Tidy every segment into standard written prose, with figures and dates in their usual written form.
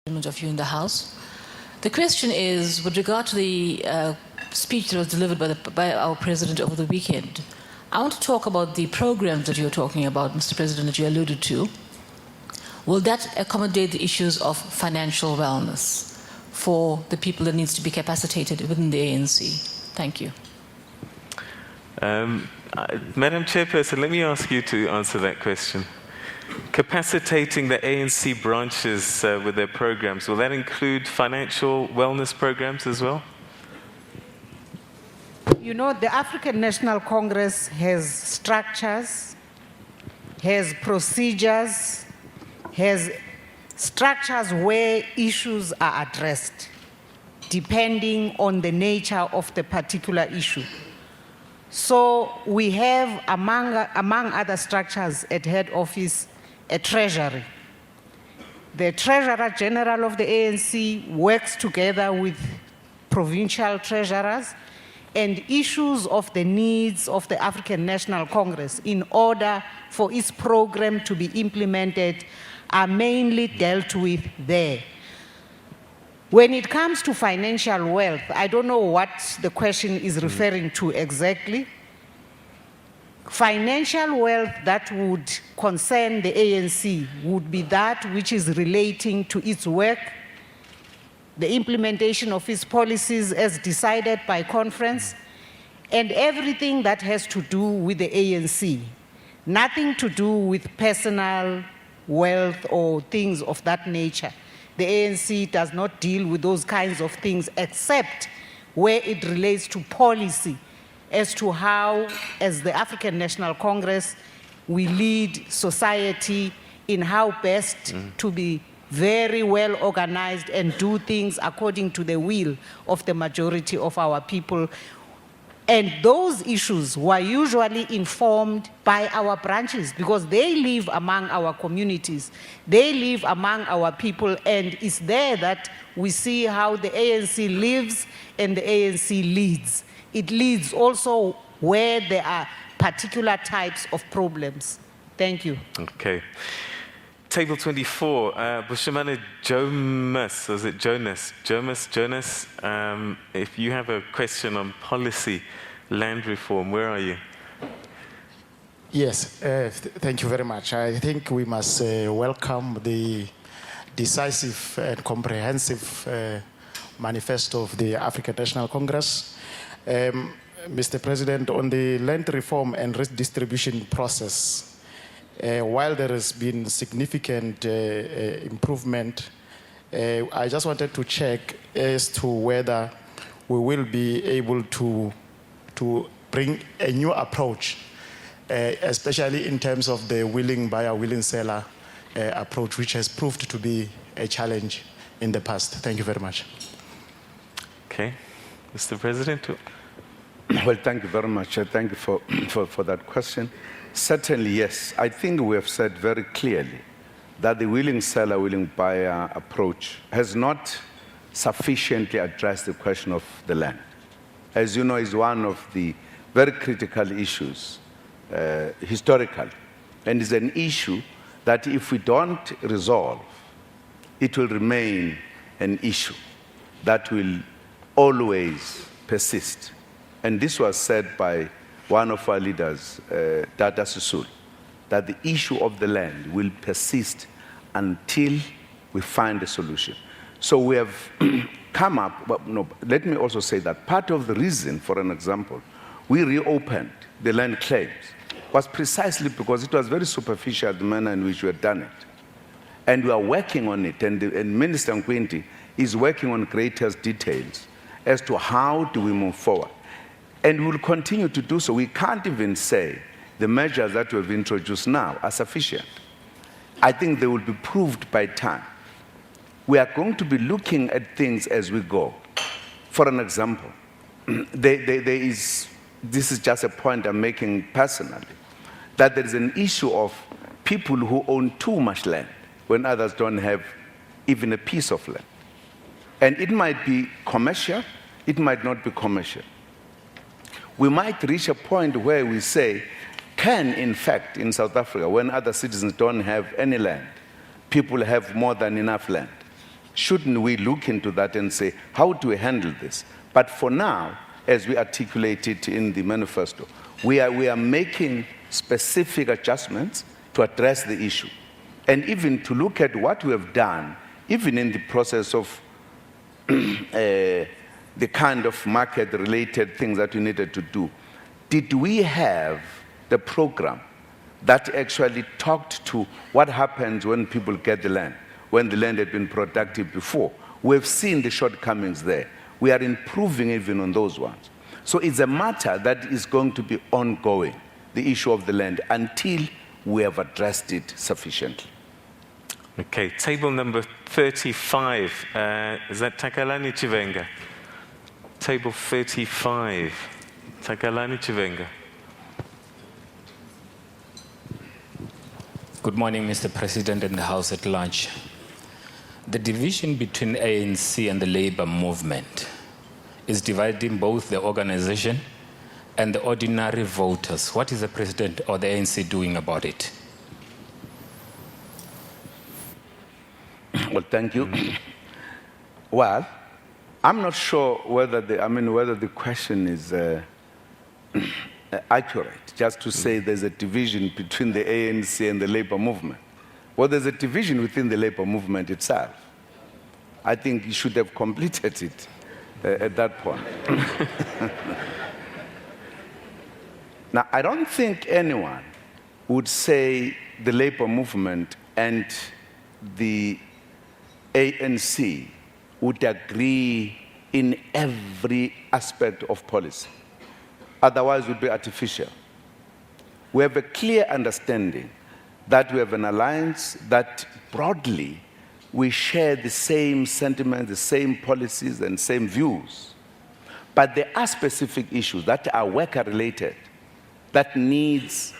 of you in the House. The question is, with regard to the speech that was delivered by our President over the weekend, I want to talk about the programs that you're talking about, Mr. President, that you alluded to. Will that accommodate the issues of financial wellness for the people that needs to be capacitated within the ANC? Thank you. Madam Chairperson, let me ask you to answer that question. Capacitating the ANC branches with their programs, will that include financial wellness programs as well? You know, the African National Congress has structures, has procedures, has structures where issues are addressed, depending on the nature of the particular issue. So we have, among other structures at head office, a treasury. The Treasurer General of the ANC works together with provincial treasurers and issues of the needs of the African National Congress in order for its program to be implemented are mainly dealt with there. When it comes to financial wealth, I don't know what the question is referring to exactly. Financial wealth that would concern the ANC would be that which is relating to its work, the implementation of its policies as decided by conference, and everything that has to do with the ANC. Nothing to do with personal wealth or things of that nature. The ANC does not deal with those kinds of things except where it relates to policy as to how, as the African National Congress, we lead society in how best to be very well organized and do things according to the will of the majority of our people. And those issues were usually informed by our branches because they live among our communities, they live among our people, and it's there that we see how the ANC lives and the ANC leads. It leads also where there are particular types of problems. Thank you. Okay. Table 24, Bushamana Jonas, was it Jonas? Jonas, if you have a question on policy, land reform, where are you? Yes, thank you very much. I think we must welcome the decisive and comprehensive manifesto of the African National Congress. Mr. President, on the land reform and redistribution process, while there has been significant improvement, I just wanted to check as to whether we will be able to bring a new approach, especially in terms of the willing buyer, willing seller approach, which has proved to be a challenge in the past. Thank you very much. Okay. Mr. President? Well, thank you very much. Thank you for that question. Certainly, yes. I think we have said very clearly that the willing seller, willing buyer approach has not sufficiently addressed the question of the land. As you know, is one of the very critical issues historically, and is an issue that if we don't resolve, it will remain an issue that will always persist. And this was said by one of our leaders, Dada Susul, that the issue of the land will persist until we find a solution. So we have come up, but no, let me also say that part of the reason, for an example, we reopened the land claims was precisely because it was very superficial, the manner in which we had done it. And we are working on it, and Minister Nkwinti is working on greater details as to how do we move forward. And we will continue to do so. We can't even say the measures that we have introduced now are sufficient. I think they will be proved by time. We are going to be looking at things as we go. For an example, this is just a point I'm making personally, that there is an issue of people who own too much land when others don't have even a piece of land. And it might be commercial, it might not be commercial. We might reach a point where we say, can in fact in South Africa, when other citizens don't have any land, people have more than enough land? shouldn't we look into that and say, how do we handle this? But for now, as we articulated in the manifesto, we are making specific adjustments to address the issue. And even to look at what we have done, even in the process of the kind of market-related things that we needed to do. Did we have the program that actually talked to what happens when people get the land, when the land had been productive before? We've seen the shortcomings there. We are improving even on those ones. So it's a matter that is going to be ongoing, the issue of the land, until we have addressed it sufficiently. Okay, table number 35. Is that Takalani Chivenga? Table 35. Takalani Chivenga. Good morning, Mr. President and the House at large. The division between ANC and the labor movement is dividing both the organization and the ordinary voters. What is the President or the ANC doing about it? Well, thank you. Well, I'm not sure whether the question is accurate, just to say there's a division between the ANC and the labor movement. Well, there's a division within the labor movement itself. I think you should have completed it at that point. Now, I don't think anyone would say the labor movement and the ANC would agree in every aspect of policy. Otherwise, it would be artificial. We have a clear understanding that we have an alliance that broadly we share the same sentiments, the same policies, and same views. But there are specific issues that are worker-related that needs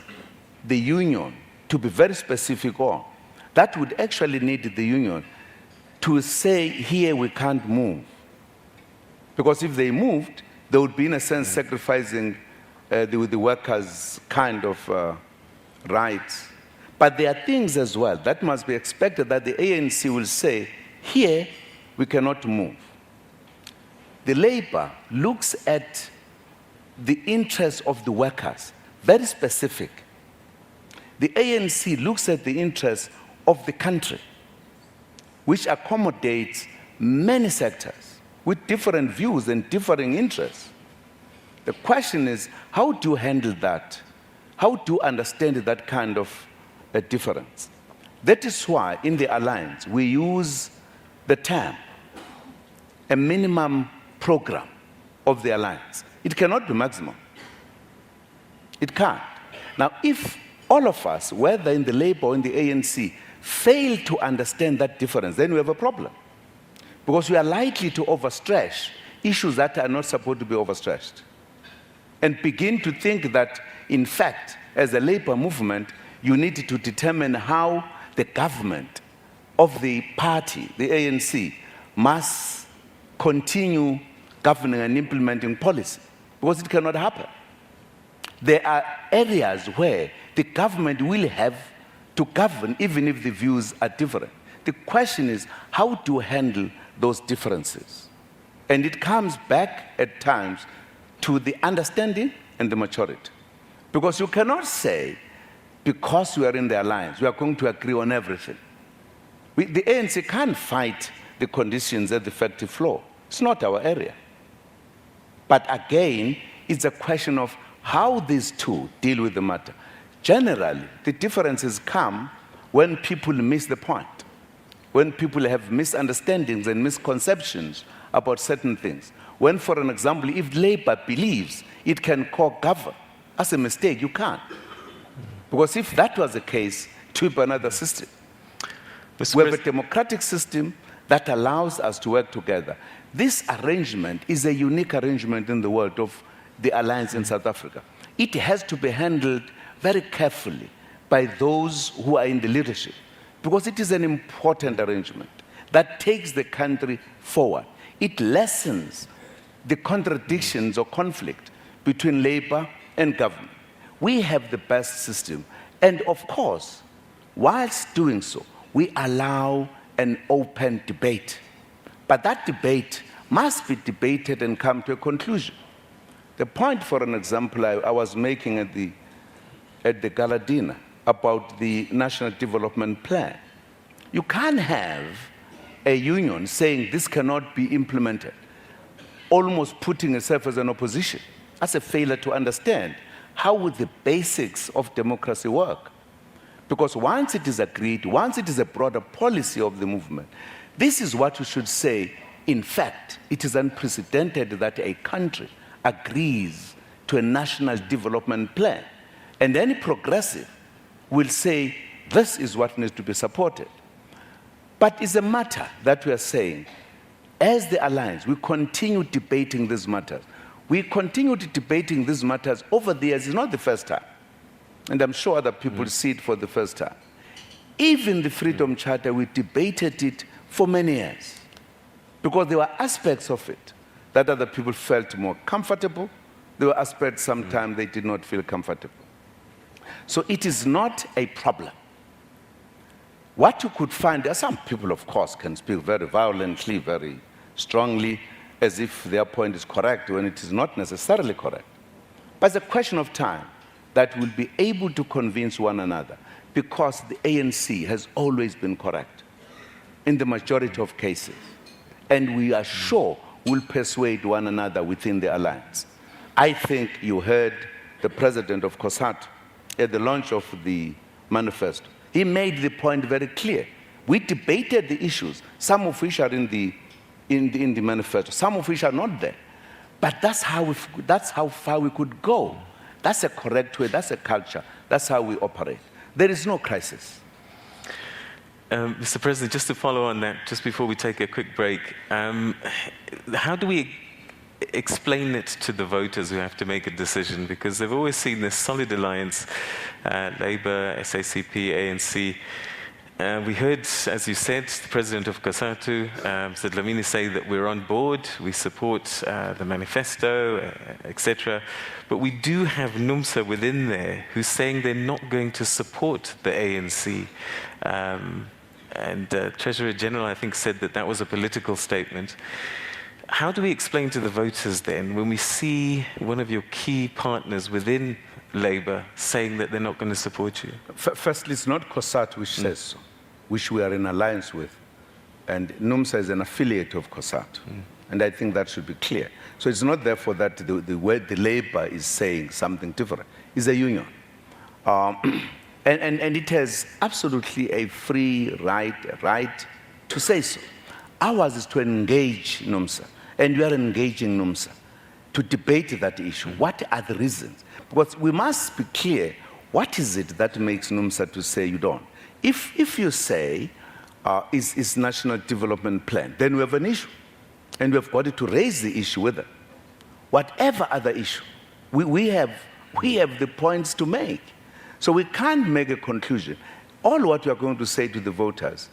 the union to be very specific on. That would actually need the union to say, here we can't move. Because if they moved, they would be, in a sense, sacrificing the workers' kind of rights. But there are things as well that must be expected that the ANC will say, here we cannot move. The labor looks at the interests of the workers, very specific. The ANC looks at the interests of the country, which accommodates many sectors with different views and differing interests. The question is, how do you handle that? How do you understand that kind of a difference? That is why in the alliance we use the term a minimum program of the alliance. It cannot be maximum. It can't. Now, if all of us, whether in the labor or in the ANC, fail to understand that difference, then we have a problem. Because we are likely to overstretch issues that are not supposed to be overstretched. And begin to think that, in fact, as a labor movement, you need to determine how the government of the party, the ANC, must continue governing and implementing policy. Because it cannot happen. There are areas where the government will have to govern even if the views are different. The question is, how to handle those differences? And it comes back at times to the understanding and the maturity. Because you cannot say, because we are in the alliance, we are going to agree on everything. The ANC can't fight the conditions at the factory floor. It's not our area. But again, it's a question of how these two deal with the matter. Generally, the differences come when people miss the point, when people have misunderstandings and misconceptions about certain things. When, for an example, if labor believes it can co-govern, that's a mistake, you can't. Because if that was the case, it would be another system. We have a democratic system that allows us to work together. This arrangement is a unique arrangement in the world of the alliance in South Africa. It has to be handled very carefully by those who are in the leadership, because it is an important arrangement that takes the country forward. It lessens the contradictions or conflict between labor and government. We have the best system. And of course, whilst doing so, we allow an open debate. But that debate must be debated and come to a conclusion. The point, for an example, I was making at the gala dinner about the National Development Plan. You can't have a union saying this cannot be implemented, almost putting itself as an opposition. That's a failure to understand how would the basics of democracy work. Because once it is agreed, once it is a broader policy of the movement, this is what you should say. In fact, it is unprecedented that a country agrees to a national development plan, and any progressive will say this is what needs to be supported. But it's a matter that we are saying, as the alliance, we continue debating these matters. We continued debating these matters over the years. It's not the first time. And I'm sure other people see it for the first time. Even the Freedom Charter, we debated it for many years because there were aspects of it that other people felt more comfortable. There were aspects sometimes they did not feel comfortable. So it is not a problem. What you could find, there are some people, of course, can speak very violently, very strongly, as if their point is correct when it is not necessarily correct. But it's a question of time that we'll be able to convince one another, because the ANC has always been correct in the majority of cases. And we are sure we'll persuade one another within the alliance. I think you heard the president of COSATU at the launch of the manifesto. He made the point very clear. We debated the issues, some of which are in the manifesto, some of which are not there. But that's how far we could go. That's a correct way, that's a culture, that's how we operate. There is no crisis. Mr. President, just to follow on that, just before we take a quick break, how do we explain it to the voters who have to make a decision? Because they've always seen this solid alliance, Labour, SACP, ANC. We heard, as you said, the president of COSATU, Mr. Dlamini, say that we're on board, we support the manifesto, etc. But we do have NUMSA within there who's saying they're not going to support the ANC. And Treasurer General, I think, said that that was a political statement. How do we explain to the voters then when we see one of your key partners within Labour saying that they're not going to support you? Firstly, it's not COSATU which says so, which we are in alliance with. And NUMSA is an affiliate of COSATU. And I think that should be clear. So it's not therefore that the word the Labour is saying something different. It's a union. And it has absolutely a free right to say so. Ours is to engage NUMSA, and we are engaging NUMSA to debate that issue. What are the reasons? Because we must be clear, what is it that makes NUMSA to say you don't? If you say it's National Development Plan, then we have an issue, and we have got to raise the issue with them. Whatever other issue, we have the points to make. So we can't make a conclusion. All what we are going to say to the voters,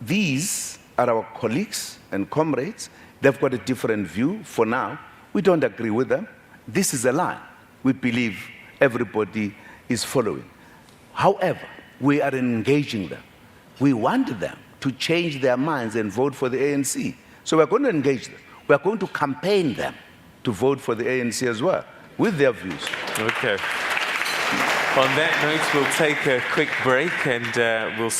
these are our colleagues and comrades. They've got a different view for now. We don't agree with them. This is a line we believe everybody is following. However, we are engaging them. We want them to change their minds and vote for the ANC. So we're going to engage them. We're going to campaign them to vote for the ANC as well, with their views. Okay. On that note, we'll take a quick break and we'll